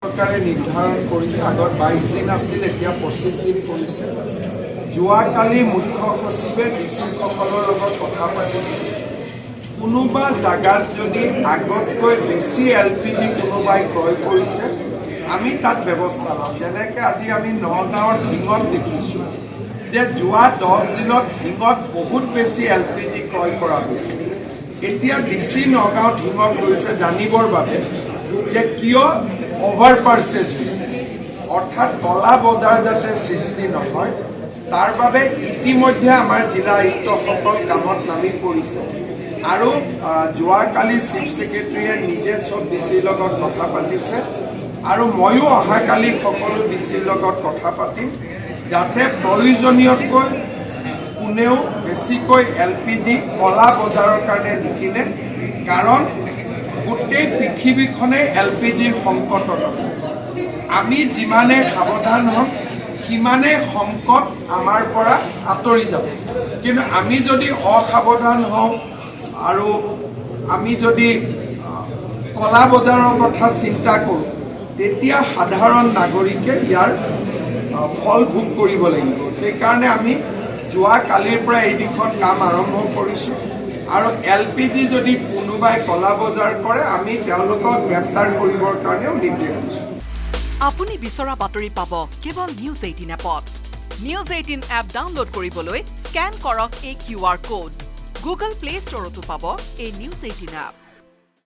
সৰকাৰে নিৰ্ধাৰণ কৰিছে আগত 22 দিন আছিল এতিয়া 25 দিন কৰিছে যোৱাকালি মুখ্য সচিবে ডিচিসকলৰ লগত কথা পাতিছে কোনোবা জাগাত যদি আগতকৈ বেছি এলপিজি কোনোবাই ক্ৰয় কৰিছে আমি তাত ব্যৱস্থা লম যেনেকৈ আজি আমি নগাঁৱৰ ঢিঙত দেখিছোঁ যে যোৱা 10 দিনত ঢিঙত বহুত বেছি এলপিজি ক্ৰয় কৰা হৈছে এতিয়া ডিচি নগাঁও ঢিঙত গৈছে জানিবৰ বাবে যে কিয় ओवर पार्सेज अर्थात कला बजार जाते सृष्टि नहय तार बारे इतिमध्ये आमार जिला आयुक्तসকল कामत नामी परिছে आरो जोवाकाली चीफ सेक्रेटारीये निजे सब डिसिर लगत कथा पातिছে आरो मयो अहाकाली सकलो डिसिर लगत कथा पातिम जाते प्रयोजनीयतকৈ कोनेও बेसिকৈ एलपीजी कला बजाৰৰ কাৰণে निकिने कारण গোটেই পৃথিৱীখনে এলপিজিৰ সংকটত আছে আমি যিমানে সাৱধান হম সিমানে সংকট আমাৰ পৰা আঁতৰি যাব কিন্তু আমি যদি অসাৱধান হওঁ আৰু আমি যদি কলা বজাৰৰ কথা চিন্তা কৰোঁ তেতিয়া সাধাৰণ নাগৰিকে ইয়াৰ ফল ভোগ কৰিব লাগিব সেইকাৰণে আমি যোৱা কালিৰ পৰা এই দিশত কাম আৰম্ভ কৰিছোঁ আৰু এলপিজি যদি কোনোবাই কলা বজাৰ কৰে আমি তেওঁলোকক গ্ৰেপ্তাৰ কৰিবৰ কাৰণেও নিৰ্দেশ দিছোঁ আপুনি বিচৰা বাতৰি পাব কেৱল নিউজ 18 এপত নিউজ 18 এপ ডাউনলোড কৰিবলৈ স্ক্যান কৰক এই কিউআৰ কোড গুগল প্লে ষ্টৰতো পাব এই নিউজ 18 এপ